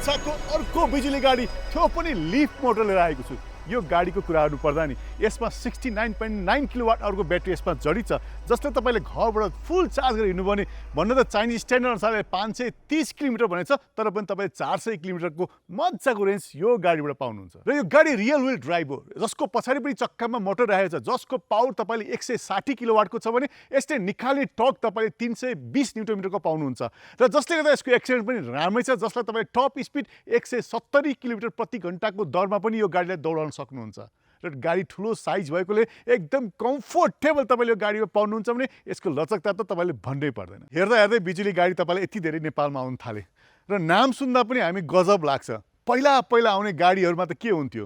मजाको अर्को बिजुली गाडी त्यो पनि लिफ मोटर लिएर आएको छु। यो गाडीको कुरा गर्नु पर्दा नि यसमा 69.9 किलोवाट आवरको ब्याट्री यसमा जडित छ, जसले तपाईँले घरबाट फुल चार्ज गरेर हिँड्नु भने भन्नु त चाइनिज स्ट्यान्डर्ड अनुसारले 530 किलोमिटर भनेछ, तर पनि तपाईँले 400 किलोमिटरको मजाको रेन्ज यो गाडीबाट पाउनुहुन्छ। र यो गाडी रियल व्हील ड्राइभ हो, जसको पछाडिपट्टि चक्कामा मोटर राखेको छ, जसको पावर तपाईँले 160 किलोवाटको छ भने यसले निकाल्ने टर्क तपाईँले 320 न्युटन मिटरको पाउनुहुन्छ। र जसले गर्दा यसको एक्सिडेन्ट पनि राम्रै छ, जसलाई तपाईँले टप स्पिड 170 किलोमिटर प्रति घन्टाको दरमा पनि यो गाडीलाई दौडाउन सक्नुहुन्छ। र गाडी ठुलो साइज भएकोले एकदम कम्फोर्टेबल तपाईँले यो गाडीमा पाउनुहुन्छ भने यसको लचकता त तपाईँले भन्नै पर्दैन। हेर्दा हेर्दै बिजुली गाडी तपाईँलाई यति धेरै नेपालमा आउन थाले र नाम सुन्दा पनि हामी गजब लाग्छ। पहिला पहिला आउने गाडीहरूमा त के हुन्थ्यो,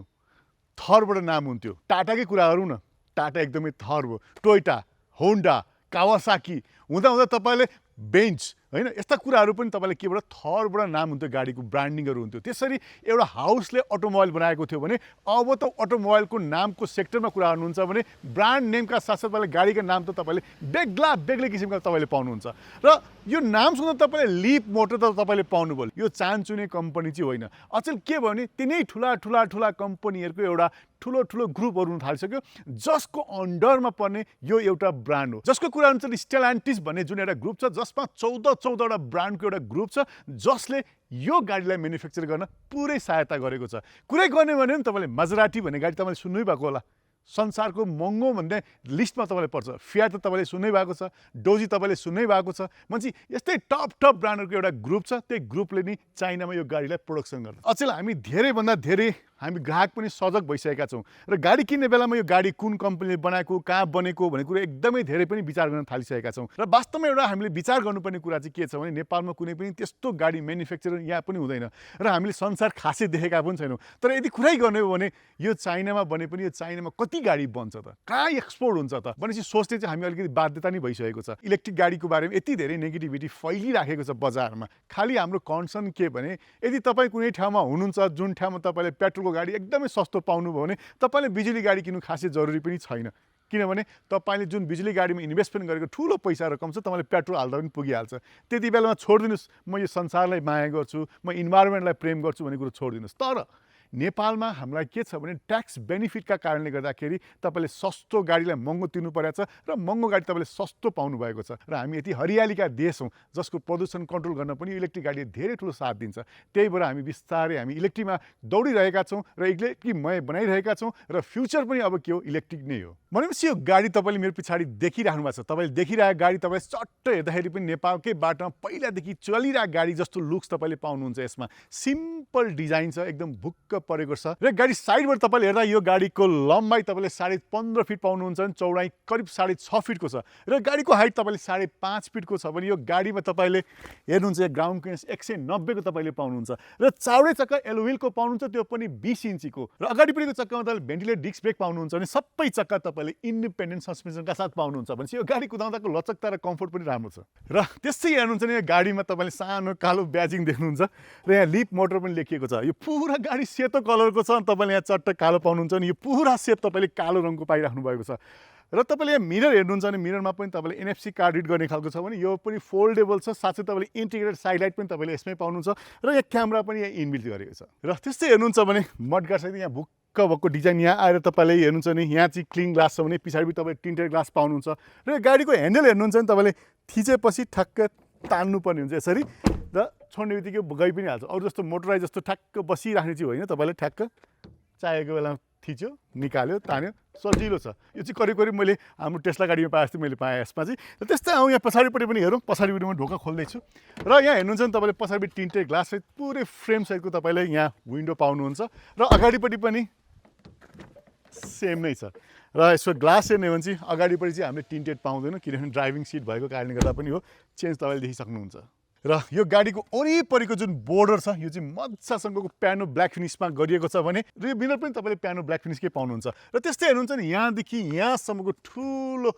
थरबाट नाम हुन्थ्यो। टाटाकै कुरा गरौँ न, टाटा एकदमै थर हो, टोयोटा, होन्डा, कावासाकी हुँदा हुँदा तपाईँले बेन्च होइन, यस्ता कुराहरू पनि तपाईँले केबाट थरबाट नाम हुन्थ्यो, गाडीको ब्रान्डिङहरू हुन्थ्यो। त्यसरी एउटा हाउसले अटोमोबाइल बनाएको थियो भने अब त अटोमोबाइलको नामको सेक्टरमा कुरा गर्नुहुन्छ भने ब्रान्ड नेमका साथसाथ तपाईँले गाडीको नाम त तपाईँले बेग्लै किसिमका तपाईँले पाउनुहुन्छ। र यो नाम सुन्दा तपाईँले लिप मोटर त तपाईँले पाउनुभयो। यो चान्चुने कम्पनी चाहिँ होइन, अचेल के भयो भने तिनै ठुला कम्पनीहरूको एउटा ठुलो ग्रुपहरू हुन थालिसक्यो, जसको अन्डरमा पर्ने यो एउटा ब्रान्ड हो। जसको कुरा हुन्छ स्टेलान्टिस भन्ने जुन एउटा ग्रुप छ, जसमा 14वटा ब्रान्डको एउटा ग्रुप छ, जसले यो गाडीलाई म्यानुफ्याक्चर गर्न पुरै सहायता गरेको छ। कुरै गर्ने भने पनि तपाईँले मजराटी भन्ने गाडी तपाईँले सुन्नै भएको होला, संसारको महँगो भन्ने लिस्टमा तपाईँले पर्छ। फियाट त तपाईँले सुन्नै भएको छ, डोजी तपाईँले सुन्नै भएको छ। मान्छे यस्तै टप ब्रान्डहरूको एउटा ग्रुप छ, त्यही ग्रुपले नि चाइनामा यो गाडीलाई प्रोडक्सन गर्छ। अचेल हामी धेरैभन्दा धेरै हामी ग्राहक पनि सजग भइसकेका छौँ र गाडी किन्ने बेलामा यो गाडी कुन कम्पनीले बनाएको, कहाँ बनेको भन्ने कुरा एकदमै धेरै पनि विचार गर्न थालिसकेका छौँ। र वास्तवमा एउटा हामीले विचार गर्नुपर्ने कुरा चाहिँ के छ भने नेपालमा कुनै पनि त्यस्तो गाडी म्यानुफ्याक्चर यहाँ पनि हुँदैन र हामीले संसार खासै देखेका पनि छैनौँ। तर यदि कुरै गर्ने हो भने यो चाइनामा बने पनि यो चाइनामा कति गाडी बन्छ त, कहाँ एक्सपोर्ट हुन्छ त भनेपछि सोच्ने चाहिँ हामी अलिकति बाध्यता नै भइसकेको छ। इलेक्ट्रिक गाडीको बारेमा यति धेरै नेगेटिभिटी फैलिराखेको छ बजारमा। खालि हाम्रो कन्सर्न के भने यदि तपाईँ कुनै ठाउँमा हुनुहुन्छ जुन ठाउँमा तपाईँले पेट्रोलको गाडी एकदमै सस्तो पाउनुभयो भने तपाईँले बिजुली गाडी किन्नु खासै जरुरी पनि छैन, किनभने तपाईँले जुन बिजुली गाडीमा इन्भेस्टमेन्ट गरेको ठुलो पैसा रकम छ, तपाईँले पेट्रोल हाल्दा पनि पुगिहाल्छ। त्यति बेलामा छोडिदिनुहोस्, म यो संसारलाई माया गर्छु, म इन्भाइरोमेन्टलाई प्रेम गर्छु भन्ने कुरो छोडिदिनुहोस्। तर नेपालमा हामीलाई के छ भने ट्याक्स बेनिफिटका कारणले गर्दाखेरि तपाईँले सस्तो गाडीलाई महँगो तिर्नु परेको छ र महँगो गाडी तपाईँले सस्तो पाउनु भएको छ। र हामी यति हरियालीका देश हौँ जसको प्रदूषण कन्ट्रोल गर्न पनि इलेक्ट्रिक गाडीले धेरै ठुलो साथ दिन्छ। त्यही भएर हामी बिस्तारै हामी इलेक्ट्रिकमा दौडिरहेका छौँ र इलेक्ट्रिकमय बनाइरहेका छौँ र फ्युचर पनि अब के हो, इलेक्ट्रिक नै हो। भनेपछि यो गाडी तपाईँले मेरो पछाडि देखिराख्नु भएको छ, तपाईँले देखिरहेको गाडी तपाईँले चट्ट हेर्दाखेरि पनि नेपालकै बाटोमा पहिलादेखि चलिरहेको गाडी जस्तो लुक्स तपाईँले पाउनुहुन्छ। यसमा सिम्पल डिजाइन छ, एकदम भुक्क परेको छ। र गाडी साइडबाट तपाईँले हेर्दा यो गाडीको लम्बाइ तपाईँले 15.5 फिट पाउनुहुन्छ भने चौडाइ करिब 6.5 फिटको छ र गाडीको हाइट तपाईँले 5.5 फिटको छ भने यो गाडीमा तपाईँले हेर्नुहुन्छ ग्राउन्ड क्लियरेन्स 190 को तपाईँले पाउनुहुन्छ र चाउडै चक्का एलोविलको पाउनुहुन्छ, त्यो पनि 20 इन्चीको। र अगाडिपट्टिको चक्कामा तपाईँले भेन्टिलेटर डिस्क ब्रेक पाउनुहुन्छ भने सबै चक्का तपाईँले इन्डिपेन्डेन्ट सस्पेन्सनका साथ पाउनुहुन्छ भनेपछि यो गाडी कुदाउँदाको लचकता र कम्फोर्ट पनि राम्रो छ। र त्यसै हेर्नुहुन्छ भने यो गाडीमा तपाईँले सानो कालो ब्याजिङ देख्नुहुन्छ र यहाँ लिप मोटर पनि लेखिएको छ। यो पुरा गाडी सेतो कलरको छ, तपाईँले यहाँ चट्ट कालो पाउनुहुन्छ भने यो पुरा सेप तपाईँले कालो रङको पाइराख्नु भएको छ। र तपाईँले यहाँ मिरर हेर्नुहुन्छ भने मिररमा पनि तपाईँले NFC कार्ड रिड गर्ने खालको छ भने यो पनि फोल्डेबल छ, साथै तपाईँले इन्टिग्रेटेड साइड लाइट पनि तपाईँले यसमै पाउनुहुन्छ र यहाँ क्यामेरा पनि यहाँ इनबिल्ट गरेको छ। र त्यस्तै हेर्नुहुन्छ भने मडगार्डसहित यहाँ भुक्क भएको डिजाइन यहाँ आएर तपाईँले हेर्नुहुन्छ भने यहाँ चाहिँ क्लिन ग्लास छ भने पछाडि तपाईँले टिन्टेड ग्लास पाउनुहुन्छ र यो गाडीको ह्यान्डल हेर्नुहुन्छ भने तपाईँले थिचेपछि ठक्क तान्नुपर्ने हुन्छ यसरी र छोड्ने बित्तिकै गइ पनि हाल्छ। अरू जस्तो मोटराइज जस्तो ठ्याक्क बसिराख्ने चाहिँ होइन, तपाईँले ठ्याक्क चाहेको बेलामा थिच्यो, निकाल्यो, तान्यो, सजिलो छ। यो चाहिँ करिब मैले हाम्रो टेस्ला गाडीमा पाए जस्तो मैले पाएँ यसमा चाहिँ। र त्यस्तै आउँ यहाँ पछाडिपट्टि पनि हेरौँ, पछाडिपट्टि म ढोका खोल्दैछु र यहाँ हेर्नुहुन्छ भने तपाईँले पछाडिपट्टि टिन्टेड ग्लास सहित पुरै फ्रेम सहितको तपाईँले यहाँ विन्डो पाउनुहुन्छ र अगाडिपट्टि पनि सेम नै छ। र यसको ग्लास हेर्ने भने चाहिँ अगाडिपट्टि चाहिँ हामीले टिन्टेड पाउँदैनौँ, किनभने ड्राइभिङ सिट भएको कारणले गर्दा पनि हो, चेन्ज तपाईँले देखिसक्नुहुन्छ। र यो गाडीको वरिपरिको जुन बोर्डर छ यो चाहिँ मजासँगको प्यानो ब्ल्याक फिनिसमा गरिएको छ भने र यो मिरर पनि तपाईँले प्यानो ब्ल्याक फिनिसकै पाउनुहुन्छ। र त्यस्तै हेर्नुहुन्छ नि यहाँदेखि यहाँसम्मको ठुलो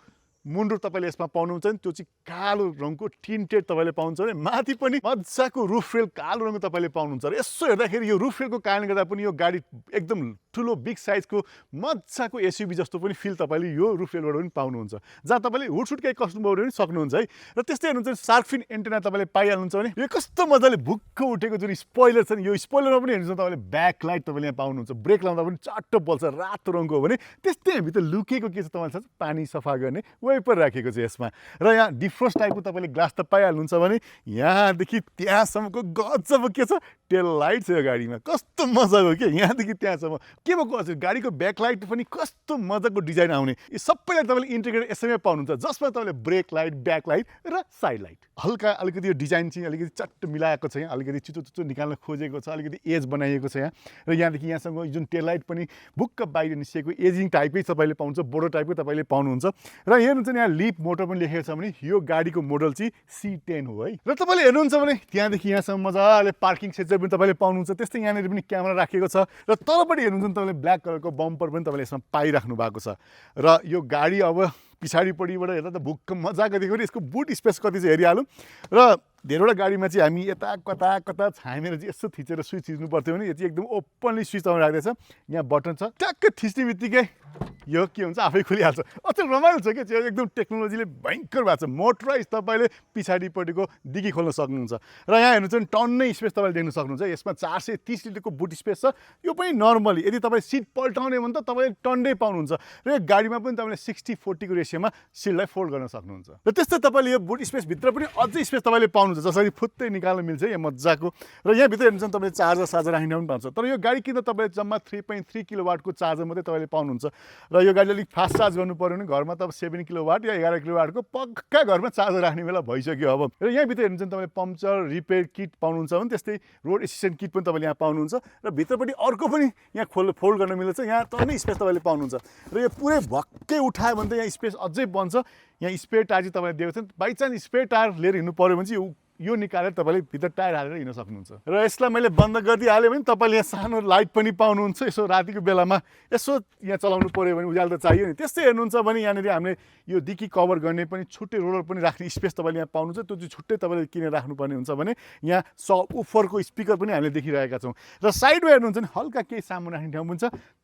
मुन्डो तपाईँले यसमा पाउनुहुन्छ नि त्यो चाहिँ कालो रङको टिन्टेड तपाईँले पाउनुहुन्छ भने माथि पनि मजाको रुफ रेल कालो रङको तपाईँले पाउनुहुन्छ। र यसो हेर्दाखेरि यो रुफ रेलको कारणले गर्दा पनि यो गाडी एकदम ठुलो बिग साइजको मजाको एसयुभी जस्तो पनि फिल तपाईँले यो रुफ रेलबाट पनि पाउनुहुन्छ, जहाँ तपाईँले हुडसुट केही कस्टमर पनि सक्नुहुन्छ है। र त्यस्तै हेर्नुहुन्छ शार्क फिन एन्टेना तपाईँले पाइहाल्नुहुन्छ भने यो कस्तो मजाले भुक्क उठेको जुन स्पोइलर छ नि, यो स्पोइलरमा पनि हेर्नुहुन्छ तपाईँले ब्याक लाइट तपाईँले यहाँ पाउनुहुन्छ, ब्रेक लाउँदा पनि चट्ट बल्छ, रातो रङको हो भने त्यस्तै भित्र लुकेको के छ तपाईँले थाहा छ, पानी सफा गर्ने वाइपर राखेको छ यसमा। र यहाँ डिफ्रोस्ट टाइपको तपाईँले ग्लास त पाइहाल्नुहुन्छ भने यहाँदेखि त्यहाँसम्मको गजब के छ, टेल लाइट छ यो गाडीमा, कस्तो मजाको के, यहाँदेखि त्यहाँसम्म के भएको हजुर गाडीको ब्याकलाइट पनि कस्तो मजाको डिजाइन आउने, यो सबैलाई तपाईँले इन्टिग्रेटेड यसैमै पाउनुहुन्छ, जसमा तपाईँले ब्रेक लाइट, ब्याक लाइट र साइड लाइट। हल्का अलिकति यो डिजाइन चाहिँ अलिकति चट्ट मिलाएको छ, यहाँ अलिकति चिचो चिचो निकाल्न खोजेको छ, अलिकति एज बनाइएको छ यहाँ। र यहाँदेखि यहाँसँग जुन टेल लाइट पनि बुक्क बाहिर निस्किएको एजिङ टाइपकै तपाईँले पाउनुहुन्छ, बोर्डर टाइपको तपाईँले पाउनुहुन्छ। र हेर्नुहुन्छ यहाँ लिप मोटर पनि लेखेको छ भने यो गाडीको मोडल चाहिँ C10 हो है। र तपाईँले हेर्नुहुन्छ भने त्यहाँदेखि यहाँसम्म मजाले पार्किङ सेन्सर पनि तपाईँले पाउनुहुन्छ, त्यस्तै यहाँनिर पनि क्यामेरा राखेको छ। र तलपट्टि हेर्नुहुन्छ तपाईँले ब्ल्याक कलरको बम्पर पनि तपाईँले यसमा पाइराख्नु भएको छ। र यो गाडी अब पछाडिपट्टिबाट हेर्दा त भुक्क मजाको देख्यो भने यसको बुट स्पेस कति चाहिँ हेरिहालौँ। र धेरैवटा गाडीमा चाहिँ हामी यता कता कता छामेर चाहिँ यसो थिचेर स्विच थिच्नु पर्थ्यो भने यो चाहिँ एकदम ओपनली स्विच आउनु राख्दैछ, यहाँ बटन छ, ट्याक्क थिच्ने बित्तिकै यो के हुन्छ आफै खुलिहाल्छ। अचेल रमाइलो छ क्या, त्यो एकदम टेक्नोलोजीले भयङ्कर भएको छ। मोटराइज तपाईँले पछाडिपट्टिको डिकी खोल्न सक्नुहुन्छ। र यहाँ हेर्नुहुन्छ भने टन्नै स्पेस तपाईँले देख्न सक्नुहुन्छ, यसमा 430 लिटरको बुट स्पेस छ। यो पनि नर्मली यदि तपाईँ सिट पल्टाउने भने त तपाईँले टन्नै पाउनुहुन्छ। र यो गाडीमा पनि तपाईँले 60-40 को रेसियोमा सिटलाई फोल्ड गर्न सक्नुहुन्छ। र त्यस्तै तपाईँले यो बुट स्पेसभित्र पनि अझै स्पेस तपाईँले पाउनुहुन्छ, जसरी फुत्तै निकाल्न मिल्छ यहाँ मजाको। र यहाँभित्र हेर्नुहुन्छ तपाईँले चार्जर राख्ने पनि पाउँछ। तर यो गाडी किन तपाईँले जम्मा 3.3 किलोवाटको चार्जर मात्रै तपाईँले पाउनुहुन्छ। र यो गाडी अलिक फास्ट चार्ज गर्नु पऱ्यो भने घरमा त 7 किलोवाट या 11 किलोवाटको पक्का घरमा चार्जर राख्ने बेला भइसक्यो अब। र यहाँभित्र हेर्नुहुन्छ तपाईँले पम्चर रिपेयर किट पाउनुहुन्छ भने त्यस्तै रोड एसिस्टेन्ट किट पनि तपाईँले यहाँ पाउनुहुन्छ। र भित्रपट्टि अर्को पनि यहाँ फोल्ड गर्न मिल्छ, यहाँ टन्नै स्पेस तपाईँले पाउनुहुन्छ। र यो पुरै भक्कै उठायो भने त यहाँ स्पेस अझै बन्छ। यहाँ स्पेयर टायर चाहिँ तपाईँले दिएको छ, बाइचान्स स्पेयर टायर लिएर हिँड्नु पऱ्यो भने चाहिँ यो निकालेर तपाईँले भित्र टायर हालेर हिँड्न सक्नुहुन्छ। र यसलाई मैले बन्द गरिदिइहालेँ भने तपाईँले यहाँ सानो लाइट पनि पाउनुहुन्छ, यसो रातिको बेलामा यसो यहाँ चलाउनु पऱ्यो भने उज्यालो त चाहियो नि। त्यस्तै हेर्नुहुन्छ भने यहाँनिर हामीले यो डिकी कभर गर्ने पनि छुट्टै रोलर पनि राख्ने स्पेस तपाईँले यहाँ पाउनुहुन्छ, त्यो चाहिँ छुट्टै तपाईँले किनेर राख्नुपर्ने हुन्छ भने यहाँ सबवुफरको स्पिकर पनि हामीले देखिरहेका छौँ। र साइडमा हेर्नुहुन्छ भने हल्का केही सामान राख्ने ठाउँ हुन्छ,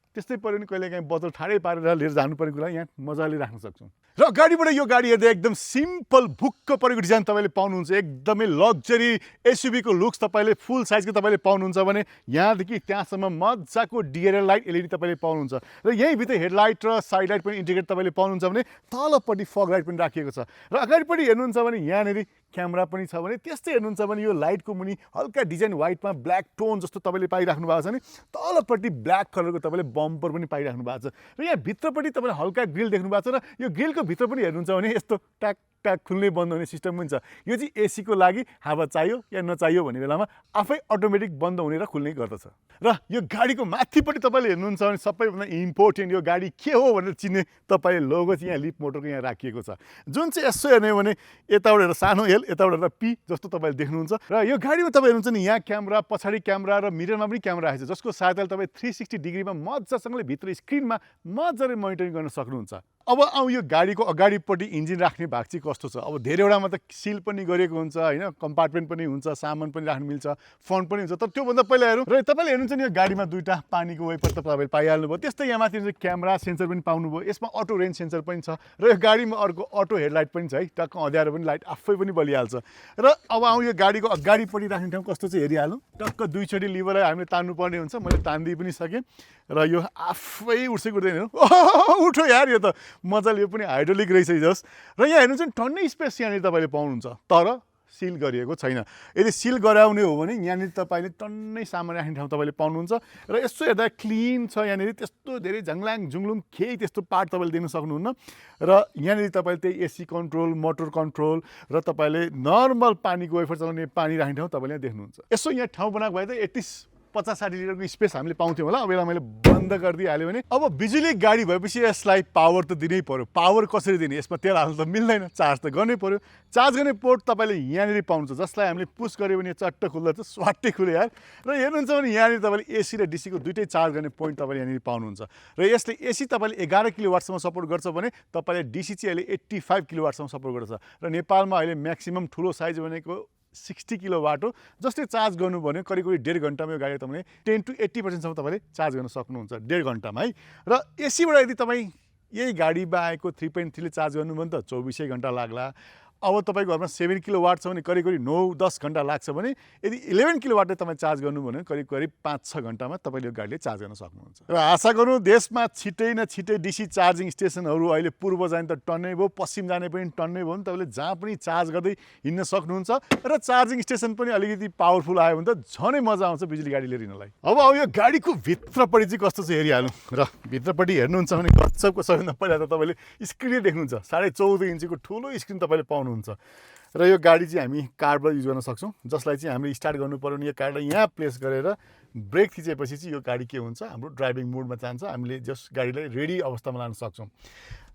त्यस्तै पऱ्यो भने कहिले काहीँ बोतल ठाडै पारेर लिएर जानुपर्ने कुरा यहाँ मजाले राख्न सक्छौँ। र गाडीबाट यो गाडी हेर्दा एकदम सिम्पल भुक्क परेको डिजाइन तपाईँले पाउनुहुन्छ, एकदमै लग्जरी एसयुभीको लुक्स तपाईँले फुल साइजको तपाईँले पाउनुहुन्छ भने यहाँदेखि त्यहाँसम्म मजाको डिएलएल लाइट एलइडी तपाईँले पाउनुहुन्छ। र यहीँभित्र हेडलाइट र साइड लाइट पनि इन्टिग्रेट तपाईँले पाउनुहुन्छ भने तलपट्टि फग लाइट पनि राखिएको छ। र अगाडिपट्टि हेर्नुहुन्छ भने यहाँनिर क्यामेरा पनि छ भने त्यस्तै हेर्नुहुन्छ भने यो लाइटको मुनि हल्का डिजाइन व्हाइटमा ब्ल्याक टोन जस्तो तपाईँले पाइराख्नु भएको छ भने तलपट्टि ब्ल्याक कलरको तपाईँले बम्पर पनि पाइराख्नु भएको छ। र यहाँ भित्रपट्टि तपाईँले हल्का ग्रिल देख्नु भएको छ। र यो ग्रिलको भित्र पनि हेर्नुहुन्छ भने यस्तो ट्याक ट्याक खुल्ने बन्द हुने सिस्टम पनि छ। यो चाहिँ एसीको लागि हावा चाहियो या नचाहियो भन्ने बेलामा आफै अटोमेटिक बन्द हुने र खुल्ने गर्दछ। र यो गाडीको माथिपट्टि तपाईँले हेर्नुहुन्छ भने सबैभन्दा इम्पोर्टेन्ट यो गाडी के हो भनेर चिन्ने तपाईँले लोगो चाहिँ यहाँ लिप मोटरको यहाँ राखिएको छ, जुन चाहिँ यसो हेर्ने भने यताबाट हेरेर सानो एल यताबाट हेरेर पी जस्तो तपाईँले देख्नुहुन्छ। र यो गाडीमा तपाईँ हेर्नुहुन्छ नि यहाँ क्यामेरा, पछाडि क्यामेरा र मिररमा पनि क्यामेरा राखेको छ, जसको सहायताले तपाईँ 360 डिग्रीमा मजासँगले भित्र स्क्रिनमा मजाले मोनिटरिङ गर्न सक्नुहुन्छ। अब आउँ यो गाडीको अगाडिपट्टि इन्जिन राख्ने भाग चाहिँ कस्तो छ। अब धेरैवटामा त सिल पनि गरेको हुन्छ होइन, कम्पार्टमेन्ट पनि हुन्छ, सामान पनि राख्नु मिल्छ, फन्ट पनि हुन्छ। तर त्योभन्दा पहिला हेरौँ र तपाईँले हेर्नुहुन्छ नि यो गाडीमा दुईवटा पानीको वाइपर त तपाईँले पाइहाल्नुभयो। त्यस्तै यहाँ माथि क्यामेरा सेन्सर पनि पाउनुभयो, यसमा अटो रेन्ज सेन्सर पनि छ। र यो गाडीमा अर्को अटो हेडलाइट पनि छ है, टक्क अँध्यारो पनि लाइट आफै पनि बलिहाल्छ। र अब आउँ यो गाडीको अगाडिपट्टि राख्ने ठाउँ कस्तो चाहिँ हेरिहालौँ। टक्क दुईचोटि लिभरलाई हामीले तान्नुपर्ने हुन्छ, मैले तान्दिइ पनि सकेँ। र यो आफै उठ्दै उठ्दैन, उठो यार, यो त मजाले, यो पनि हाइड्रोलिक रहेछ जस। र यहाँ हेर्नुहुन्छ नि टन्नै स्पेस यहाँनिर तपाईँले पाउनुहुन्छ, तर सिल गरिएको छैन। यदि सिल गराउने हो भने यहाँनिर तपाईँले टन्नै सामान राख्ने ठाउँ तपाईँले पाउनुहुन्छ। र यसो हेर्दा क्लिन छ, यहाँनिर त्यस्तो धेरै झङ्लाङ झुङ्लुङ केही त्यस्तो पार्ट तपाईँले देख्न सक्नुहुन्न। र यहाँनिर तपाईँले त्यही एसी कन्ट्रोल, मोटर कन्ट्रोल र तपाईँले नर्मल पानीको वेफर चलाउने पानी राख्ने ठाउँ तपाईँले यहाँ देख्नुहुन्छ। यसो यहाँ ठाउँ बनाएको भए त 50-60 लिटरको स्पेस हामीले पाउँथ्यौँ होला। अब यसलाई मैले बन्द गरिदिइहालेँ भने अब बिजुली गाडी भएपछि यसलाई पावर त दिनै पर्यो। पावर कसरी दिने, यसमा तेल हाल्नु त मिल्दैन, चार्ज त गर्नै पर्यो। चार्ज गर्ने पोर्ट तपाईँले यहाँनिर पाउनुहुन्छ, जसलाई हामीले पुस गऱ्यो भने चट्ट खुल्दा चाहिँ स्वाट्टै खुल्यो यार। र हेर्नुहुन्छ भने यहाँनिर तपाईँले एसी र डिसीको दुइटै चार्ज गर्ने पोइन्ट तपाईँले यहाँनिर पाउनुहुन्छ। र यसले एसी तपाईँले 11 किलोवाटसम्म सपोर्ट गर्छ भने तपाईँले डिसी चाहिँ अहिले 85 किलोवाटसम्म सपोर्ट गर्छ। र नेपालमा अहिले म्याक्सिमम ठुलो साइज भनेको 60 किलोवाट हो। जसले चार्ज गर्नु भने करिब 1.5 घन्टामा यो गाडी तपाईँले 10 to 80% तपाईँले चार्ज गर्न सक्नुहुन्छ 1.5 घन्टामा है। र एसीबाट यदि तपाईँ यही गाडीमा आएको 3.3 ले चार्ज गर्नु भने त 24 घन्टा लाग्ला। अब तपाईँको घरमा 7 किलोवाट छ भने करिब 9-10 घन्टा लाग्छ भने यदि 11 किलोवाटले तपाईँ चार्ज गर्नु भने करिब 5-6 घन्टामा तपाईँले यो गाडीले चार्ज गर्न सक्नुहुन्छ। र आशा गरौँ देशमा छिटै न छिटै डिसी चार्जिङ स्टेसनहरू अहिले पूर्व जाने त टन्नै भयो, पश्चिम जाने पनि टन्नै भयो नि, तपाईँले जहाँ पनि चार्ज गर्दै हिँड्न सक्नुहुन्छ। र चार्जिङ स्टेसन पनि अलिकति पावरफुल आयो भने त झनै मजा आउँछ बिजुली गाडी लिएर हिँड्नलाई। अब यो गाडीको भित्रपट्टि चाहिँ कस्तो छ हेरिहालौँ। र भित्रपट्टि हेर्नुहुन्छ भने गजबको सबैभन्दा पहिला त तपाईँले स्क्रिनै देख्नुहुन्छ। 14.5 इन्चको ठुलो स्क्रिन तपाईँले पाउनुहुन्छ। र यो गाडी चाहिँ हामी कार्डबाट युज गर्न सक्छौँ, जसलाई चाहिँ हामीले स्टार्ट गर्नु पर्यो भने यो कार्डलाई यहाँ प्लेस गरेर ब्रेक थिचेपछि चाहिँ यो गाडी के हुन्छ, हाम्रो ड्राइभिङ मोडमा जान्छ। हामीले जस गाडीलाई रेडी अवस्थामा लान सक्छौँ।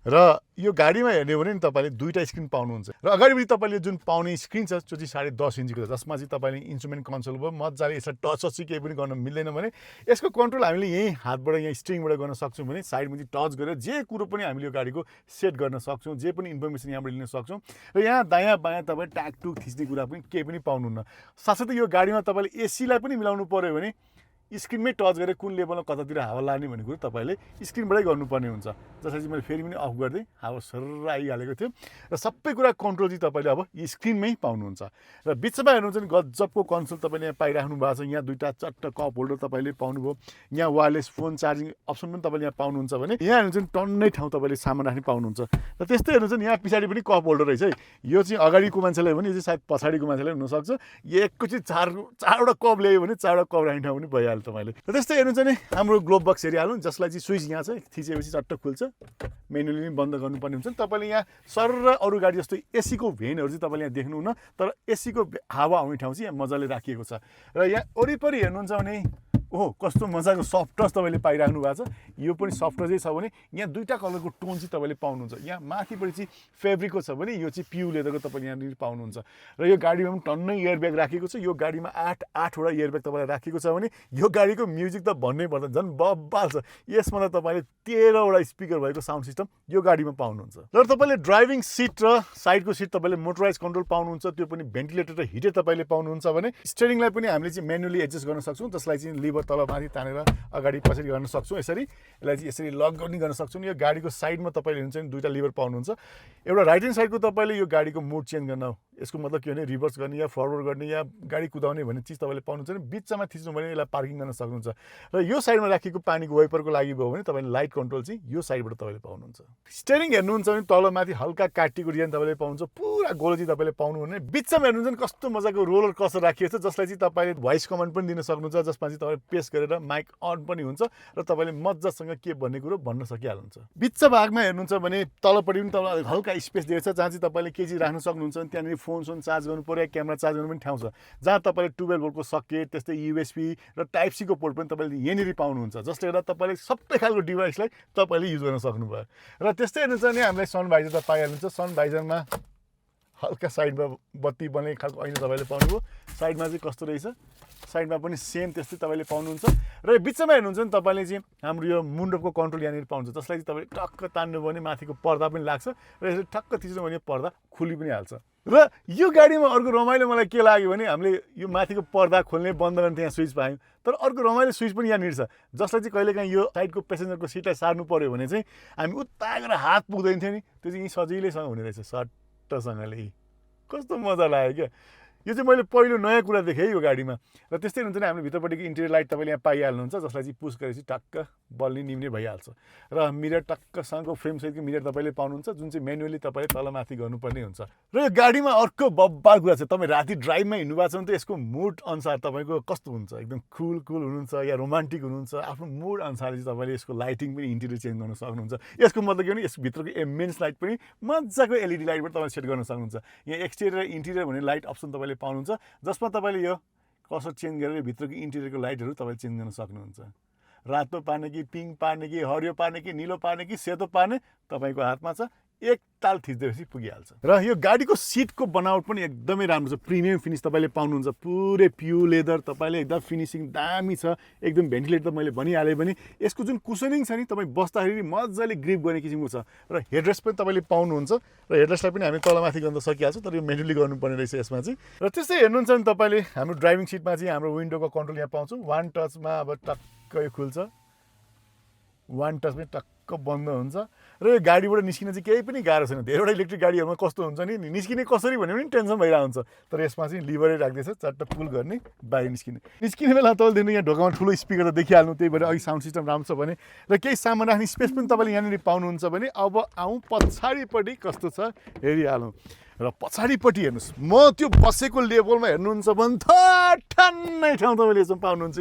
र यो गाडीमा हेर्ने हो भने नि तपाईँले दुईवटा स्क्रिन पाउनुहुन्छ। र अगाडिपट्टि तपाईँले जुन पाउने स्क्रिन छ त्यो चाहिँ 10.5 इन्चको छ, जसमा चाहिँ तपाईँले इन्स्ट्रुमेन्ट कन्सोल भयो मजाले यसलाई टच केही पनि गर्न मिल्दैन भने यसको कन्ट्रोल हामीले यहीँ हातबाट यहाँ स्ट्रिङबाट गर्न सक्छौँ भने साइडमा चाहिँ टच गरेर जे कुरो पनि हामीले यो गाडीको सेट गर्न सक्छौँ, जे पनि इन्फर्मेसन यहाँबाट लिन सक्छौँ। र यहाँ दायाँ बायाँ तपाईँ ट्याकटुक थिच्ने कुरा पनि केही पनि पाउनुहुन्न। साथसाथै यो गाडीमा तपाईँले एसीलाई पनि मिलाउनु पऱ्यो भने स्क्रिनमै टच गरेर कुन लेभलमा कतातिर हावा लाग्ने भन्ने कुरो तपाईँले स्क्रिनबाटै गर्नुपर्ने हुन्छ। जसलाई चाहिँ मैले फेरि पनि अफ गरिदिएँ, हावा सरर आइहालेको थियो। र सबै कुरा कन्ट्रोल चाहिँ तपाईँले अब स्क्रिनमै पाउनुहुन्छ। र बिचमा हेर्नुहुन्छ भने गजबको कन्सोल तपाईँले यहाँ पाइराख्नु भएको छ। यहाँ दुईवटा चट्ट कप होल्डर तपाईँले पाउनुभयो। यहाँ वायरलेस फोन चार्जिङ अप्सन पनि तपाईँले यहाँ पाउनुहुन्छ भने यहाँ हेर्नुहुन्छ भने टन्नै ठाउँ तपाईँले सामान राख्ने पाउनुहुन्छ। र त्यस्तै हेर्नुहुन्छ भने यहाँ पछाडि पनि कप होल्डर रहेछ है। यो चाहिँ अगाडिको मान्छेलाई भने यो चाहिँ सायद पछाडिको मान्छेलाई हुनसक्छ। एकैचोटि चारवटा कप ल्यायो भने चारवटा कप राख्ने ठाउँ पनि भइहाल्छ तपाईँले। र त्यस्तै हेर्नुहुन्छ भने हाम्रो ग्लोब बक्स हेरिहाल्नु, जसलाई चाहिँ स्विच यहाँ छ, थिचेपछि चट्ट खुल्छ, मेनुअली पनि बन्द गर्नुपर्ने हुन्छ। तपाईँले यहाँ सर अरू गाडी जस्तो एसीको भेनहरू चाहिँ तपाईँले यहाँ देख्नुहुन्न, तर एसीको हावा आउने ठाउँ चाहिँ यहाँ मजाले राखिएको छ। र यहाँ वरिपरि हेर्नुहुन्छ भने ओहो कस्तो मजाको सफ्ट टच तपाईँले पाइराख्नु भएको छ। यो पनि सफ्ट टचै छ भने यहाँ दुईवटा कलरको टोन चाहिँ तपाईँले पाउनुहुन्छ। यहाँ माथिपट्टि चाहिँ फेब्रिकको छ भने यो चाहिँ प्यु लेदरको तपाईँले यहाँनिर पाउनुहुन्छ। र यो गाडीमा पनि टन्नै एयरब्याग राखेको छ। यो गाडीमा 8वटा एयरब्याग तपाईँलाई राखेको छ भने यो गाडीको म्युजिक त भन्नै पर्दैन, झन् बब्बाल छ। यसमा त तपाईँले 13वटा स्पिकर भएको साउन्ड सिस्टम यो गाडीमा पाउनुहुन्छ। र तपाईँले ड्राइभिङ सिट र साइडको सिट तपाईँले मोटराइज कन्ट्रोल पाउनुहुन्छ। त्यो पनि भेन्टिलेटर र हिटर तपाईँले पाउनुहुन्छ भने स्टियरिङलाई पनि हामीले चाहिँ म्यानुअली एडजस्ट गर्न सक्छौँ, जसलाई चाहिँ लिभर तलमाथि तानेर अगाडि पछाडि गर्न सक्छौँ। यसरी यसलाई चाहिँ यसरी लक पनि गर्न सक्छौँ। यो गाडीको साइडमा तपाईँले हुन्छ भने दुईवटा लिभर पाउनुहुन्छ। एउटा राइट ह्यान्ड साइडको तपाईँले यो गाडीको मोड चेन्ज गर्न, यसको मतलब के भने रिभर्स गर्ने या फरवर्ड गर्ने या गाडी कुदाउने भन्ने चिज तपाईँले पाउनुहुन्छ भने बिचमा थिच्नु भने यसलाई पार्किङ गर्न सक्नुहुन्छ। र यो साइडमा राखेको पानीको वाइपरको लागि भयो भने तपाईँले लाइट कन्ट्रोल चाहिँ यो साइडबाट तपाईँले पाउनुहुन्छ। स्टियरिङ हेर्नुहुन्छ भने तलमाथि हल्का काटिएको डिजाइन तपाईँले पाउनुहुन्छ, पुरा गोलो चाहिँ तपाईँले पाउनु भने बिचमा हेर्नुहुन्छ भने कस्तो मजाको रोलर कस्टर राखिएको छ, जसलाई चाहिँ तपाईँले भोइस कमान्ड पनि दिन सक्नुहुन्छ, जसमा चाहिँ तपाईँले प्रेस गरेर माइक अन पनि हुन्छ र तपाईँले मजासँग के भन्ने कुरो भन्न सकिहाल्नुहुन्छ। बिच भागमा हेर्नुहुन्छ भने तलपट्टि पनि तपाईँलाई हल्का स्पेस दिएको छ, जहाँ चाहिँ तपाईँले के चाहिँ राख्न सक्नुहुन्छ भने त्यहाँनिर फोन चार्ज गर्नु पर्यो, क्यामेरा चार्ज गर्नु पनि ठाउँ छ, जहाँ तपाईँले 12 भोल्टको सकेट, त्यस्तै युएसबी र टाइप सी को पोर्ट पनि तपाईँले यहाँनिर पाउनुहुन्छ, जसले गर्दा तपाईँले सबै खालको डिभाइसलाई तपाईँले युज गर्न सक्नुभयो। र त्यस्तै हेर्नुहुन्छ भने हामीलाई सन भाइजर त पाइहाल्नुहुन्छ। सन भाइजरमा हल्का साइडमा बत्ती बनेको खालको ऐना तपाईँले पाउनुभयो। साइडमा चाहिँ कस्तो रहेछ, साइडमा पनि सेम त्यस्तै तपाईँले पाउनुहुन्छ। र बिचमा हेर्नुहुन्छ भने तपाईँले चाहिँ हाम्रो यो मुन्डपको कन्ट्रोल यहाँनिर पाउनुहुन्छ, जसलाई चाहिँ तपाईँले टक्क तान्नु भने माथिको पर्दा पनि लाग्छ र यसरी ठक्क थिच्नु भने पर्दा खुली पनि हाल्छ। र यो गाडीमा अर्को रमाइलो मलाई के लाग्यो भने हामीले यो माथिको पर्दा खोल्ने बन्द गर्ने त्यहाँ स्विच पायौँ, तर अर्को रमाइलो स्विच पनि यहाँनिर छ, जसलाई चाहिँ कहिलेकाहीँ यो साइडको पेसेन्जरको सिटलाई सार्नु पऱ्यो भने चाहिँ हामी उता गएर हात पुग्दैन थियो नि, त्यो चाहिँ सजिलैसँग हुने रहेछ सट्टसँगले। कस्तो मजा लाग्यो क्या। यो चाहिँ मैले पहिलो नयाँ कुरा देखेँ यो गाडीमा। र त्यस्तै हुन्छ नि हामीले भित्रपट्टिको इन्टेरियर लाइट तपाईँले यहाँ पाइहाल्नुहुन्छ, जसलाई चाहिँ पुस गरेपछि टक्क बल्ने निम्ने भइहाल्छ। र मिरर टक्कसँगको फ्रेम सहितको मिरर तपाईँले पाउनुहुन्छ, जुन चाहिँ म्यानुअली तपाईँले तलमाथि गर्नुपर्ने हुन्छ। र यो गाडीमा अर्को बब्बाल कुरा छ, तपाईँ राति ड्राइभमा हिँड्नु भएको छ भने त यसको मुड अनुसार तपाईँको कस्तो हुन्छ, एकदम कुल हुनुहुन्छ या रोमान्टिक हुनुहुन्छ, आफ्नो मुड अनुसारले चाहिँ तपाईँले यसको लाइटिङ पनि इन्टेरियर चेन्ज गर्न सक्नुहुन्छ। यसको मतलब के भने यसभित्रको एमेन्स लाइट पनि मजाको एलइडी लाइटबाट तपाईँले सेट गर्न सक्नुहुन्छ। यहाँ एक्सटेरियर र इन्टेरियर भन्ने लाइट अप्सन तपाईँले पाउनुहुन्छ, जसमा तपाईँले यो कसो चेन्ज गरेर भित्रको इन्टेरियरको लाइटहरू तपाईँले चेन्ज गर्न सक्नुहुन्छ। रातो पार्ने कि पिङ्क पार्ने कि हरियो पार्ने कि निलो पार्ने कि सेतो पार्ने तपाईँको हातमा छ। एक ताल थिच्दैपछि पुगिहाल्छ। र यो गाडीको सिटको बनावट पनि एकदमै राम्रो छ, प्रिमियम फिनिस तपाईँले पाउनुहुन्छ, पुरै प्योर लेदर, तपाईँले एकदम फिनिसिङ दामी छ, एकदम भेन्टिलेटर त मैले भनिहालेँ पनि। यसको जुन कुसनिङ छ नि तपाईँ बस्दाखेरि मजाले ग्रिप गर्ने किसिमको छ। र हेडरेस्ट पनि तपाईँले पाउनुहुन्छ, र हेडरेस्टलाई पनि हामी तलमाथि गर्न सकिहाल्छ, तर यो मेन्युली गर्नुपर्ने रहेछ यसमा चाहिँ। र त्यस्तै हेर्नुहुन्छ भने तपाईँले हाम्रो ड्राइभिङ सिटमा चाहिँ हाम्रो विन्डोको कन्ट्रोल यहाँ पाउँछौँ, वान टचमा अब टक्क यो खुल्छ, वान टचमै टक्क बन्द हुन्छ। र यो गाडीबाट निस्किन चाहिँ केही पनि गाह्रो छैन। धेरैवटा इलेक्ट्रिक गाडीहरूमा कस्तो हुन्छ नि, निस्किने कसरी भन्ने पनि टेन्सन भइरहेको हुन्छ, तर यसमा चाहिँ लिभरै राख्दैछ, चट्ट पुल गर्ने, बाहिर निस्किने बेला तपाईँले देख्नु यहाँ ढोकामा ठुलो स्पिकर त देखिहाल्नु, त्यही भएर अघि साउन्ड सिस्टम राम्रो छ भने, र केही सामान राख्ने स्पेस पनि तपाईँले यहाँनिर पाउनुहुन्छ भने। अब आउँ पछाडिपट्टि कस्तो छ हेरिहालौँ। र पछाडिपट्टि हेर्नुहोस्, म त्यो बसेको लेभलमा हेर्नुहुन्छ भने ठन्नै ठाउँ तपाईँले यसमा पाउनुहुन्छ।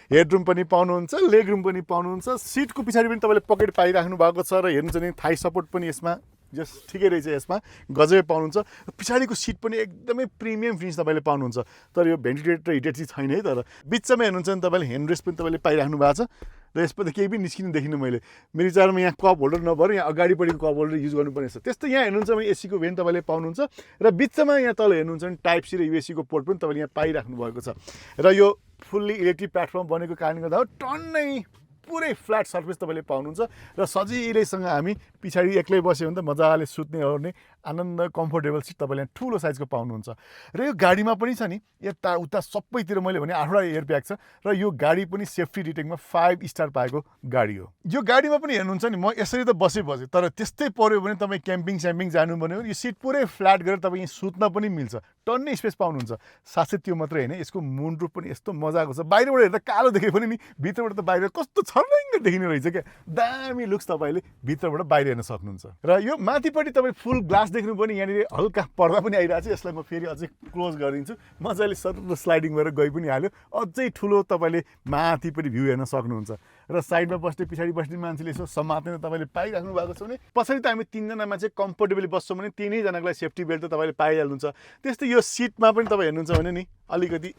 हेडरुम पनि पाउनुहुन्छ, लेग रुम पनि पाउनुहुन्छ, सिटको पछाडि पनि तपाईँले पकेट पाइराख्नु भएको छ, र हेर्नुहुन्छ भने थाई सपोर्ट पनि यसमा जस ठिकै रहेछ, यसमा गजबै पाउनुहुन्छ। पछाडिको सिट पनि एकदमै प्रिमियम फिनिस तपाईँले पाउनुहुन्छ, तर यो भेन्टिलेटर हिटेड चाहिँ छैन है। तर बिचमा हेर्नुहुन्छ भने तपाईँले ह्यान्ड रेस्ट पनि तपाईँले पाइराख्नु भएको छ, र यसमा त केही पनि निस्किनु देखिनँ मैले। मेरो विचारमा यहाँ कप होल्डर नभएर यहाँ अगाडिपट्टिको कप होल्डर युज गर्नुपर्ने छ। त्यस्तै यहाँ हेर्नुहुन्छ भने एसीको भेन्ट तपाईँले पाउनुहुन्छ, र बिचमा यहाँ तल हेर्नुहुन्छ भने टाइप सी र युएससीको पोर्ट पनि तपाईँले यहाँ पाइराख्नु भएको छ। र यो फुल्ली इलेक्ट्रिक प्लेटफर्म बनेको कारणले गर्दा टन्नै पुरै फ्ल्याट सर्फेस तपाईँले पाउनुहुन्छ, र सजिलैसँग हामी पछाडि एक्लै बस्यो भने त मजाले सुत्ने ओर्ने आनन्द कम्फोर्टेबल सिट तपाईँले यहाँ ठुलो साइजको पाउनुहुन्छ। र यो गाडीमा पनि छ नि यता उता सबैतिर मैले भने 8वटा एयर ब्याग छ, र यो गाडी पनि सेफ्टी रिटेकमा 5 स्टार पाएको गाडी हो। यो गाडीमा पनि हेर्नुहुन्छ नि, म यसरी त बसेँ, तर त्यस्तै पऱ्यो भने तपाईँ क्याम्पिङ स्याम्पिङ जानु भन्यो भने यो सिट पुरै फ्ल्याट गरेर तपाईँ यहाँ सुत्न पनि मिल्छ, टन्नै स्पेस पाउनुहुन्छ। साथै त्यो मात्रै होइन, यसको मुनरुफ पनि यस्तो मजाको छ, बाहिरबाट हेर्दा कालो देखे पनि नि भित्रबाट त बाहिर कस्तो छर्लङ्ग देखिने रहेछ क्या, दामी लुक्स तपाईँले भित्रबाट बाहिर हेर्न सक्नुहुन्छ। र यो माथिपट्टि तपाईँ फुल ग्लास देख्नु पनि यहाँनिर हल्का पर्दा पनि आइरहेको छ, यसलाई म फेरि अझै क्लोज गरिदिन्छु, मजाले सर स्लाइडिङ भएर गइ पनि हाल्यो, अझै ठुलो तपाईँले माथिपट्टि भ्यू हेर्न सक्नुहुन्छ। र साइडमा बस्ने पछाडि बस्ने मान्छेले यसो समात्ने तपाईँले पाइराख्नु भएको छ भने, पछाडि त हामी 3जना मान्छे कम्फोर्टेबली बस्छौँ भने 3जनाको लागि सेफ्टी बेल्ट त तपाईँले पाइहाल्नुहुन्छ। त्यस्तै यो सिटमा पनि तपाईँ हेर्नुहुन्छ भने नि अलिकति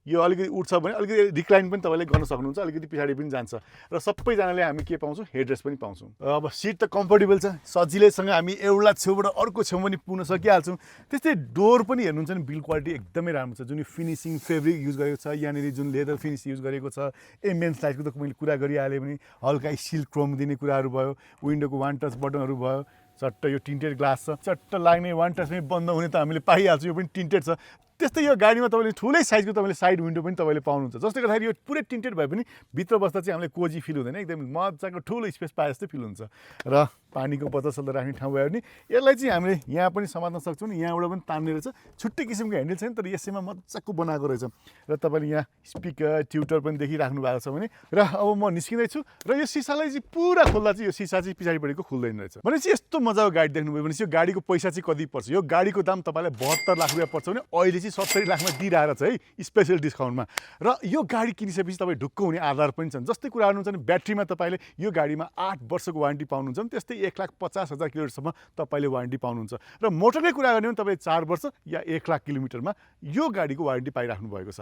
यो अलिकति उठ्छ भने अलिकति रिक्लाइन पनि तपाईँले गर्न सक्नुहुन्छ, अलिकति पछाडि पनि जान्छ, र सबैजनाले हामी के पाउँछौँ, हेडरेस्ट पनि पाउँछौँ। अब सिट त कम्फोर्टेबल छ, सजिलैसँग हामी एउटा छेउबाट अर्को छेउमा पनि पुग्न सकिहाल्छौँ। त्यस्तै डोर पनि हेर्नुहुन्छ भने बिल्ड क्वालिटी एकदमै राम्रो छ, जुन फिनिसिङ फेब्रिक युज गरेको छ, यहाँनिर जुन लेदर फिनिस युज गरेको छ, एमएन साइजको त मैले कुरा गरिहालेँ भने, हल्का स्टिल क्रोम दिने कुराहरू भयो, विन्डोको वान टच बटनहरू भयो, चट्ट यो टिन्टेड ग्लास छ, चट्ट लाग्ने वान टचमै बन्द हुने त हामीले पाइहाल्छौँ, यो पनि टिन्टेड छ। त्यस्तै यो गाडीमा तपाईँले ठुलै साइजको तपाईँले साइड विन्डो पनि तपाईँले पाउनुहुन्छ, जसले गर्दाखेरि यो पुरै टिन्टेड भए पनि भित्र बस्दा चाहिँ हामीलाई कोजी फिल हुँदैन, एकदम मजाको ठुलो स्पेस पाए जस्तै फिल हुन्छ। र पानीको बोतल सल्दा राख्ने ठाउँ भयो भने यसलाई चाहिँ हामीले यहाँ पनि समात्न सक्छौँ नि, यहाँबाट पनि तान्ने रहेछ, छुट्टै किसिमको ह्यान्डल छैन, तर यसैमा मजाको बनाएको रहेछ। र तपाईँले यहाँ स्पिकर ट्युटर पनि देखिराख्नु भएको छ भने। र अब म निस्किँदैछु, र यो सिसालाई चाहिँ पुरा खोल्दा चाहिँ यो सिसा चाहिँ पछाडिपट्टिको खुल्दैन रहेछ। भनेपछि यस्तो मजाको गाडी देख्नुभयो भने यो गाडीको पैसा चाहिँ कति पर्छ, यो गाडीको दाम तपाईँलाई 72 लाख रुपियाँ पर्छ भने अहिले चाहिँ 70 लाखमा दिइरहेको छ है, स्पेसल डिस्काउन्टमा। र यो गाडी किनिसकेपछि तपाईँ ढुक्क हुने आधार पनि छन्। जस्तै कुरा गर्नुहुन्छ भने ब्याट्रीमा तपाईँले यो गाडीमा 8 वर्षको वारेन्टी पाउनुहुन्छ भने त्यस्तै 1,50,000 किलोमिटरसम्म तपाईँले वारेन्टी पाउनुहुन्छ। र मोटरकै कुरा गर्ने भने तपाईँले 4 वर्ष या 1 लाख किलोमिटरमा यो गाडीको वारेन्टी पाइराख्नु भएको छ।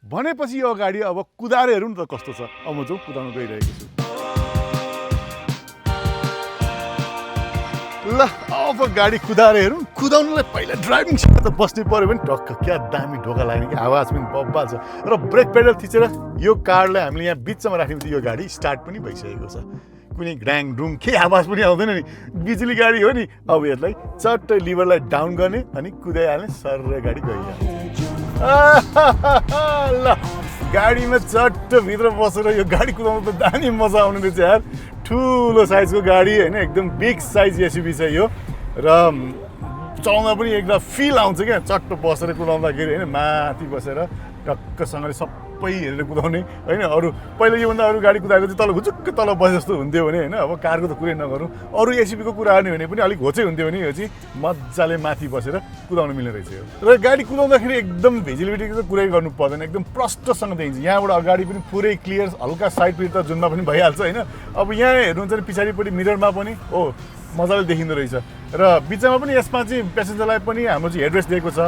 भनेपछि यो गाडी अब कुदाएर हेरौँ न त कस्तो छ। अब म जो कुदाउन गइरहेको छु, ल अब गाडी कुदाएर हेरौँ। कुदाउनुलाई पहिला ड्राइभिङ सिटमा त बस्नु पऱ्यो भने टक्क क्या दामी ढोका लाग्ने कि आवाज पनि बब्बाल छ। र ब्रेक पेडल थिचेर यो कारलाई हामीले यहाँ बिचमा राख्ने बित्तिकै यो गाडी स्टार्ट पनि भइसकेको छ, कुनै ग्राङ डुङ केही आवाज पनि आउँदैन नि, बिजुली गाडी हो नि। अब यसलाई चट्ट लिभरलाई डाउन गर्ने अनि कुदाइहाल्ने, सर गाडी गइहाल्छ। ल गाडीमा चट्ट भित्र बसेर यो गाडी कुदाउनु त दामी मजा आउने रहेछ यार। ठुलो साइजको गाडी होइन, एकदम बिग साइज एसयुभी छ यो, र चलाउँदा पनि एकदम फिल आउँछ क्या, चट्ट बसेर कुदाउँदाखेरि होइन, माथि बसेर टक्कसँगले सबै हेरेर कुदाउने होइन। अरू पहिला योभन्दा अरू गाडी कुदाएको चाहिँ तल घुचुक्क तल बसे जस्तो हुन्थ्यो भने होइन, अब कारको त कुरै नगरौँ, अरू एसयुभीको कुरा गर्ने भने पनि अलिक होचै हुन्थ्यो भने यो चाहिँ मजाले माथि बसेर कुदाउनु मिल्ने रहेछ यो। र गाडी कुदाउँदाखेरि एकदम भिजिबिलिटीको त कुरै गर्नु पर्दैन, एकदम प्रष्टसँग देखिन्छ। यहाँबाट अगाडि पनि पुरै क्लियर, हल्का साइडतिर त जुनमा पनि भइहाल्छ होइन। अब यहाँ हेर्नुहुन्छ भने पछाडिपट्टि मिररमा पनि हो मजाले देखिँदो रहेछ। र बिचमा पनि यसमा चाहिँ पेसेन्जरलाई पनि हाम्रो चाहिँ हेडरेस्ट दिएको छ,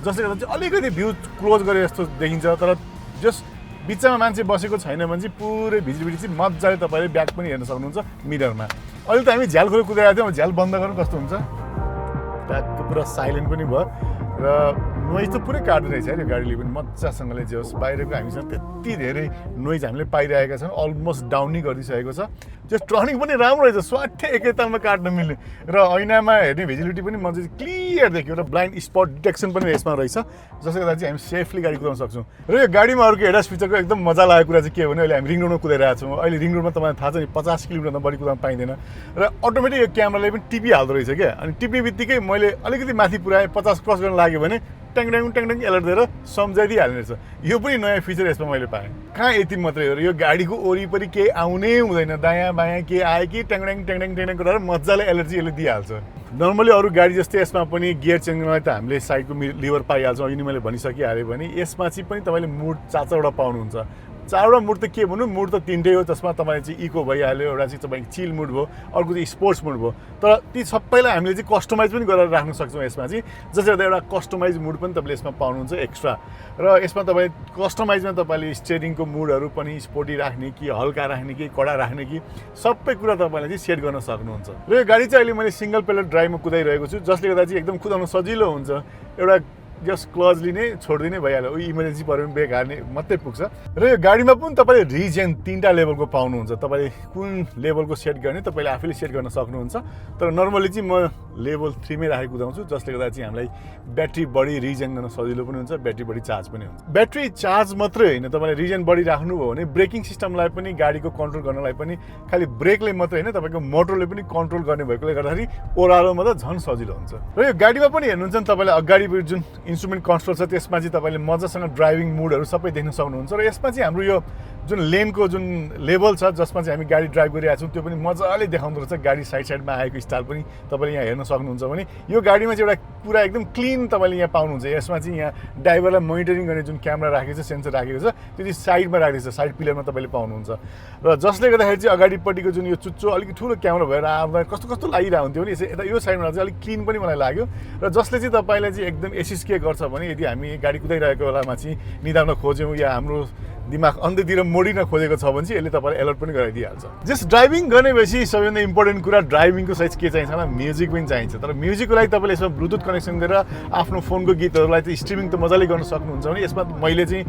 जसले गर्दा चाहिँ अलिकति भ्यू क्लोज गरे जस्तो देखिन्छ, तर जस्ट बिचमा मान्छे बसेको छैन भने चाहिँ पुरै भिजिबिलिटी चाहिँ मजाले तपाईँले ब्याक पनि हेर्न सक्नुहुन्छ मिररमा। अहिले त हामी झ्याल खोले कुदाएको थियौँ, झ्याल बन्द गर्नु कस्तो हुन्छ, ट्याक्क पुरा साइलेन्ट पनि भयो र नोइज त पुरै काट्दो रहेछ है यो गाडीले पनि मजासँगले जे होस्। बाहिरको हामीसँग त्यति धेरै नोइज हामीले पाइरहेका छौँ, अलमोस्ट डाउन नै गरिसकेको छ। त्यो टर्निङ पनि राम्रो रहेछ, स्वाट्ठै एकैतालमा काट्न मिल्ने र ऐनामा हेर्ने भिजिबिलिटी पनि मजाले क्लियर देखियो र ब्लाइन्ड स्पट डिटेक्सन पनि यसमा रहेछ, जसले गर्दा चाहिँ हामी सेफली गाडी कुदाउन सक्छौँ। र यो गाडीमा अर्को एडास फिचरको एकदम मजा लागेको कुरा चाहिँ के हो भने अहिले हामी रिङ रोडमा कुदाइरहेको छौँ। अहिले रिङ रोडमा तपाईँलाई थाहा छ नि 50 किलोमिटरभन्दा बढी कुदाउन पाइँदैन र अटोमेटिक यो क्यामेराले पनि टिपिहाल्दो रहेछ क्या। अनि टिप्ने बित्तिकै मैले अलिकति माथि पुऱ्याएँ 50 क्रस गर्न लाग्यो भने ट्याङ ट्याङ ट्याङ ट्याङ एलर्ट दिएर सम्झाइदिइहाल्ने रहेछ। यो पनि नयाँ फिचर यसमा मैले पाएँ। कहाँ यति मात्रै हो र यो गाडीको वरिपरि केही आउनै हुँदैन, दायाँ बायाँ के आयो कि ट्याङ ट्याङ ट्याङ ट्याङ ट्याङ ट्याङ गरेर मजाले एलर्ट चाहिँ यसले दिइहाल्छ। नर्मली अरू गाडी जस्तै यसमा पनि गियर चेन्ज गर्नलाई त हामीले साइडको लिभर पाइहाल्छौँ, अघि नै मैले भनिसकिहालेँ भने यसमा चाहिँ पनि तपाईँले मुड 4-4वटा पाउनुहुन्छ। 4वटा मुड त के भन्नु, मुड त 3टै हो, जसमा तपाईँले चाहिँ इको भइहाल्यो, एउटा चाहिँ तपाईँको चिल मुड भयो, अर्को चाहिँ स्पोर्ट्स मुड भयो। तर ती सबैलाई हामीले चाहिँ कस्टमाइज पनि गरेर राख्न सक्छौँ यसमा चाहिँ, जसले गर्दा एउटा कस्टमाइज मुड पनि तपाईँले यसमा पाउनुहुन्छ एक्स्ट्रा। र यसमा तपाईँ कस्टमाइजमा तपाईँले स्टियरिङको मुडहरू पनि स्पोर्टी राख्ने कि हल्का राख्ने कि कडा राख्ने कि सबै कुरा तपाईँले चाहिँ सेट गर्न सक्नुहुन्छ। र यो गाडी चाहिँ अहिले मैले सिङ्गल पेडल ड्राइभमा कुदाइरहेको छु, जसले गर्दा चाहिँ एकदम कुदाउन सजिलो हुन्छ। एउटा जस्ट क्लच लिने छोडिदिने भइहाल्यो, इमर्जेन्सी पऱ्यो भने ब्रेक हाल्ने मात्रै पुग्छ। र यो गाडीमा पनि तपाईँले रिजन 3टा लेभलको पाउनुहुन्छ, तपाईँले कुन लेभलको सेट गर्ने तपाईँले आफैले सेट गर्न सक्नुहुन्छ। तर नर्मली चाहिँ म लेभल 3मै राखेर कुदाउँछु, जसले गर्दा चाहिँ हामीलाई ब्याट्री बढी रिजन गर्न सजिलो पनि हुन्छ, ब्याट्री बढी चार्ज पनि हुन्छ। ब्याट्री चार्ज मात्रै होइन, तपाईँले रिजन बढी राख्नुभयो भने ब्रेकिङ सिस्टमलाई पनि गाडीको कन्ट्रोल गर्नलाई पनि खालि ब्रेकले मात्रै होइन तपाईँको मोटरले पनि कन्ट्रोल गर्ने भएकोले गर्दाखेरि ओह्रालोमा त झन् सजिलो हुन्छ। र यो गाडीमा पनि हेर्नुहुन्छ नि तपाईँले अगाडि जुन इन्स्ट्रुमेन्ट कन्ट्रोल छ त्यसमा चाहिँ तपाईँले मजासँग ड्राइभिङ मुडहरू सबै देख्न सक्नुहुन्छ। र यसमा चाहिँ हाम्रो यो जुन लेनको जुन लेभल छ जसमा चाहिँ हामी गाडी ड्राइभ गरिरहेको छौँ त्यो पनि मजाले देखाउँदो रहेछ। गाडी साइडमा आएको स्टाइल पनि तपाईँले यहाँ हेर्न सक्नुहुन्छ भने यो गाडीमा चाहिँ एउटा पुरा एकदम क्लिन तपाईँले यहाँ पाउनुहुन्छ। यसमा चाहिँ यहाँ ड्राइभरलाई मोनिटरिङ गर्ने जुन क्यामेरा राखेको छ, सेन्सर राखेको छ, त्यो चाहिँ साइडमा राखेको छ, साइड पिलरमा तपाईँले पाउनुहुन्छ। र जसले गर्दाखेरि चाहिँ अगाडिपट्टिको जुन यो चुच्चो अलिकति ठुलो क्यामेरा भएर आउँदा कस्तो कस्तो लागिरहेको हुन्थ्यो भने यता यो साइडमा चाहिँ अलिक क्लिन पनि मलाई लाग्यो। र जसले चाहिँ तपाईँलाई चाहिँ एकदम एसिस्ट के गर्छ भने यदि हामी गाडी कुदाइरहेको बेलामा चाहिँ निदाउन खोज्यौँ या हाम्रो दिमाग अन्त्यतिर मोडिन खोजेको छ भने चाहिँ यसले तपाईँलाई एलर्ट पनि गराइदिइहाल्छ। जस्ट ड्राइभिङ गर्नेपछि सबैभन्दा इम्पोर्टेन्ट कुरा ड्राइभिङको साइज के चाहिन्छ भने म्युजिक पनि चाहिन्छ। तर म्युजिकको लागि तपाईँले यसमा ब्लुटुथ कनेक्सन गरेर आफ्नो फोनको गीतहरूलाई चाहिँ स्ट्रिमिङ त मजाले गर्न सक्नुहुन्छ भने यसमा मैले चाहिँ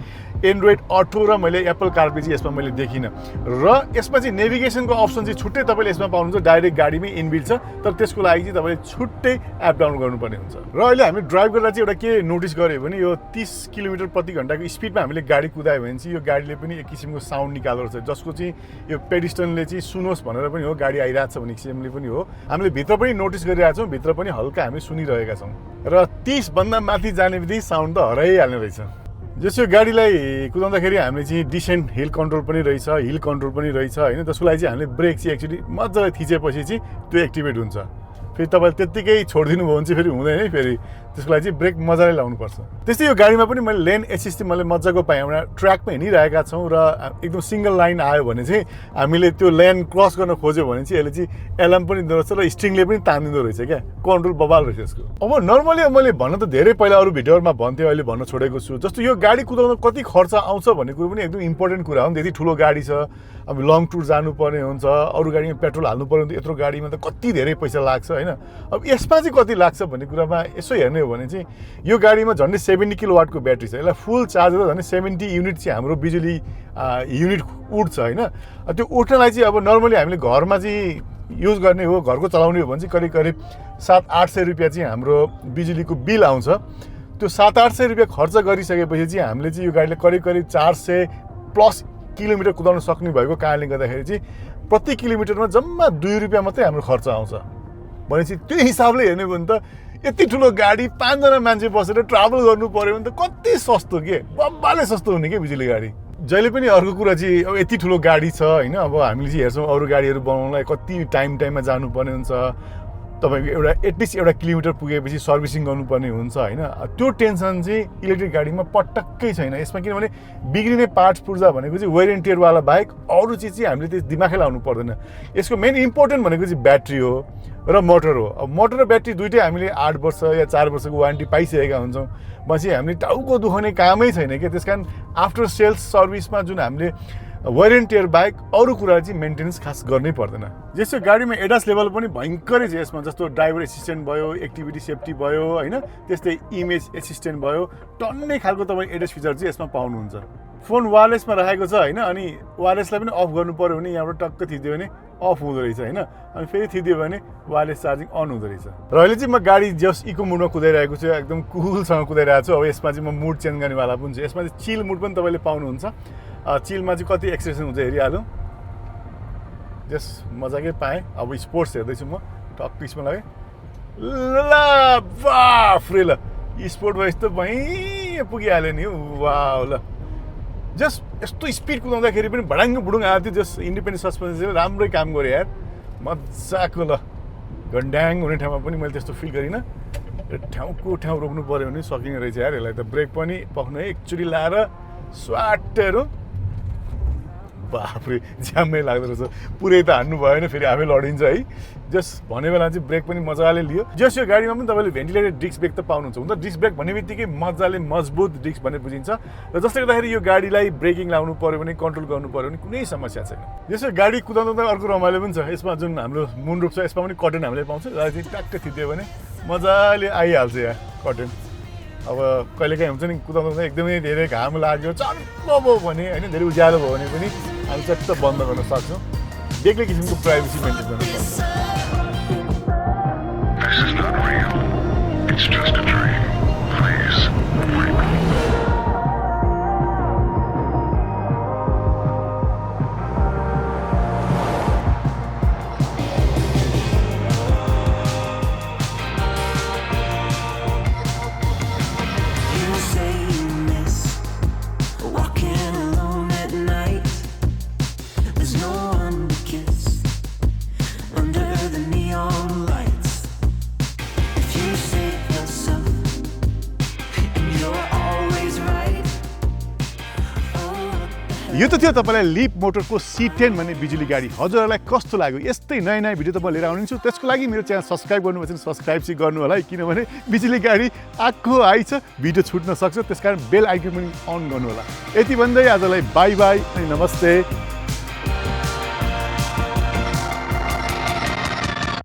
एन्ड्रोइड अटो र मैले एप्पल कारप्ले चाहिँ यसमा मैले देखिनँ। र यसमा चाहिँ नेभिगेसनको अप्सन चाहिँ छुट्टै तपाईँले यसमा पाउनुहुन्छ, डाइरेक्ट गाडीमै इनबिल्ट छ। तर त्यसको लागि चाहिँ तपाईँले छुट्टै एप डाउनलोड गर्नुपर्ने हुन्छ। र अहिले हामी ड्राइभ गर्दा चाहिँ एउटा के नोटिस गऱ्यो भने यो 30 किलोमिटर प्रति घन्टाको स्पिडमा हामीले गाडी कुदायो भने चाहिँ यो गाडीले पनि एक किसिमको साउन्ड निकाल्दो रहेछ, जसको चाहिँ यो पेडिस्टनले चाहिँ सुनोस् भनेर पनि हो, गाडी आइरहेको छ भने किसिमले पनि हो। हामीले भित्र पनि नोटिस गरिरहेको छौँ, भित्र पनि हल्का हामी सुनिरहेका छौँ। र 30 भन्दा माथि जाने बित्तिकै साउन्ड त हराइहाल्ने रहेछ। जस्तो यो गाडीलाई कुदाउँदाखेरि हामीले चाहिँ डिसेन्ट हिल कन्ट्रोल पनि रहेछ, हिल कन्ट्रोल पनि रहेछ होइन। त्यसको लागि चाहिँ हामीले ब्रेक चाहिँ एक्चुअली मजाले थिचेपछि चाहिँ त्यो एक्टिभेट हुन्छ। फेरि तपाईँले त्यत्तिकै छोडिदिनु भयो भने चाहिँ फेरि हुँदैन है, फेरि त्यसको लागि चाहिँ ब्रेक मजाले लाउनुपर्छ। त्यस्तै यो गाडीमा पनि मैले लेन एसिस्ट मैले मजाको पाएँ। एउटा ट्र्याकमा हिँडिरहेका छौँ र एकदम सिङ्गल लाइन आयो भने चाहिँ हामीले त्यो लेन क्रस गर्न खोज्यो भने चाहिँ यसले चाहिँ एलार्म पनि दिँदो रहेछ र स्ट्रिङले पनि तानिदिँदो रहेछ क्या, कन्ट्रोल बबाल रहेछ यसको। अब नर्मली मैले भन्न त धेरै पहिला अरू भिडियोहरूमा भन्थेँ, अहिले भन्न छोडेको छु। जस्तो यो गाडी कुदाउन कति खर्च आउँछ भन्ने कुरो पनि एकदम इम्पोर्टेन्ट कुरा हो नि। यति ठुलो गाडी छ, अब लङ टुर जानुपर्ने हुन्छ, अरू गाडीमा पेट्रोल हाल्नु पर्यो भने यत्रो गाडीमा त कति धेरै पैसा लाग्छ होइन। अब यसमा चाहिँ कति लाग्छ भन्ने कुरामा यसो हेर्ने हो भने चाहिँ यो गाडीमा झन्डै 70 किलोवाटको ब्याट्री छ। यसलाई फुल चार्ज गर्दा झन्डै 70 युनिट चाहिँ हाम्रो बिजुली युनिट उठ्छ होइन। त्यो उठ्नलाई चाहिँ अब नर्मली हामीले घरमा चाहिँ युज गर्ने हो, घरको चलाउने हो भने चाहिँ करिब करिब 700-800 रुपियाँ चाहिँ हाम्रो बिजुलीको बिल आउँछ। त्यो 700-800 रुपियाँ खर्च गरिसकेपछि चाहिँ हामीले चाहिँ यो गाडीले करिब करिब 400+ किलोमिटर कुदाउन सक्ने भएको कारणले गर्दाखेरि चाहिँ प्रति किलोमिटरमा जम्मा 2 रुपियाँ मात्रै हाम्रो खर्च आउँछ। भनेपछि त्यो हिसाबले हेर्ने हो भने त यति ठुलो गाडी 5 जना मान्छे बसेर ट्राभल गर्नु पर्यो भने त कति सस्तो के, बब्बाले सस्तो हुने के बिजुली गाडी। जहिले पनि अर्को कुरा चाहिँ अब यति ठुलो गाडी छ होइन, अब हामीले चाहिँ हेर्छौँ अरू गाडीहरू बनाउनलाई कति टाइममा जानुपर्ने हुन्छ। तपाईँको एउटा एटलिस्ट एउटा किलोमिटर पुगेपछि सर्भिसिङ गर्नुपर्ने हुन्छ होइन। त्यो टेन्सन चाहिँ इलेक्ट्रिक गाडीमा पटक्कै छैन यसमा, किनभने बिग्रिने पार्ट्स पुर्जा भनेको चाहिँ वेयर एन्ड टियरवाला बाहेक अरू चिज चाहिँ हामीले त्यो दिमागै लाउनु पर्दैन। यसको मेन इम्पोर्टेन्ट भनेको चाहिँ ब्याट्री हो र मोटर हो। अब मोटर र ब्याट्री दुइटै हामीले 8 वर्ष या 4 वर्षको वारेन्टी पाइसकेका हुन्छौँ। पछि हामीले टाउको दुखाउने कामै छैन क्या। त्यस कारण आफ्टर सेल्स सर्भिसमा जुन हामीले वेयर एन्ड टियर बाहेक अरू कुरा चाहिँ मेन्टेनेन्स खास गर्नै पर्दैन। जस्तो गाडीमा एडास लेभल पनि भयङ्करै छ यसमा, जस्तो ड्राइभर एसिस्टेन्ट भयो, एक्टिभिटी सेफ्टी भयो होइन, त्यस्तै इमेज एसिस्टेन्ट भयो, टन्नै खालको तपाईँ एडास फिचर चाहिँ यसमा पाउनुहुन्छ। फोन वायरलेसमा राखेको छ होइन, अनि वायरलेसलाई पनि अफ गर्नु पऱ्यो भने यहाँबाट टक्क थिच्दियो भने अफ हुँदो रहेछ होइन, अनि फेरि थिच्दियो भने वायरलेस चार्जिङ अन हुँदो रहेछ। र अहिले चाहिँ म गाडी जस्ट इको मुडमा कुदाइरहेको छु, एकदम कुलसँग कुदाइरहेको छु। अब यसमा चाहिँ म मुड चेन्ज गर्नेवाला पनि छु। यसमा चाहिँ चिल मुड पनि तपाईँले पाउनुहुन्छ। चिलमा चाहिँ कति एक्सप्रेसन हुन्छ हेरिहालौँ, जस्ट मजाकै पाएँ। अब स्पोर्ट्स हेर्दैछु म, टक्क स्पोर्ट लगाएँ, ल बाफ्रे ल स्पोर्टमा यस्तो भई पुगिहाल्यो नि वाह ल। जस्ट यस्तो स्पिड कुदाउँदाखेरि पनि भडाङ बुडुङ आएको थियो। जस्ट इन्डिपेन्डेन्ट सस्पेन्सनले राम्रै काम गऱ्यो यार, मजाको ल। घन्ड्याङ हुने ठाउँमा पनि मैले त्यस्तो फिल गरिनँ। ठाउँको ठाउँ रोक्नु पऱ्यो भने सकिने रहेछ यार यसलाई त। ब्रेक पनि पक्नु एकचोटि लाएर स्वाटहरू बाफ्रे ज्यामै लाग्दो रहेछ। पुरै त हान्नु भएन, फेरि आफै लडिन्छ है। जस्ट भन्ने बेला चाहिँ ब्रेक पनि मजाले लियो। जस यो गाडीमा पनि तपाईँले भेन्टिलेटेड डिस्क ब्रेक त पाउनुहुन्छ। हुन त डिस्क ब्रेक भन्ने बित्तिकै मजाले मजबुत डिस्क भन्ने बुझिन्छ, र जसले गर्दाखेरि यो गाडीलाई ब्रेकिङ लाउनु पऱ्यो भने, कन्ट्रोल गर्नु पऱ्यो भने कुनै समस्या छैन। यसो गाडी कुदाउँदा अर्को रमाइलो पनि छ। यसमा जुन हाम्रो मुनरुफ छ यसमा पनि कटन हामीले पाउँछ। र चाहिँ ट्याक्क थिच्दियो भने मजाले आइहाल्छ यहाँ कटन। अब कहिलेकाहीँ हुन्छ नि कुदाउँदा एकदमै धेरै घाम लाग्यो, चर्को भयो भने होइन, धेरै उज्यालो भयो भने पनि हामी चट्ट बन्द गर्न सक्छौँ। बेग्लै किसिमको प्राइभेसी मेन्टेन गर्न सक्छौँ। This is not real. It's just a dream. Please, wake me. यो त थियो तपाईँलाई लिप मोटरको C10 भन्ने बिजुली गाडी। हजुरहरूलाई कस्तो लाग्यो? यस्तै नयाँ नयाँ भिडियो तपाईँ लिएर आउनुहुन्छ। त्यसको लागि मेरो च्यानल सब्सक्राइब गर्नुभएको छ, सब्सक्राइब चाहिँ गर्नु होला है, किनभने बिजुली गाडी आएको आइछ, भिडियो छुट्न सक्छ, त्यसकारण बेल आइकन पनि अन गर्नु होला। यति भन्दै आजलाई बाई बाई अनि नमस्ते।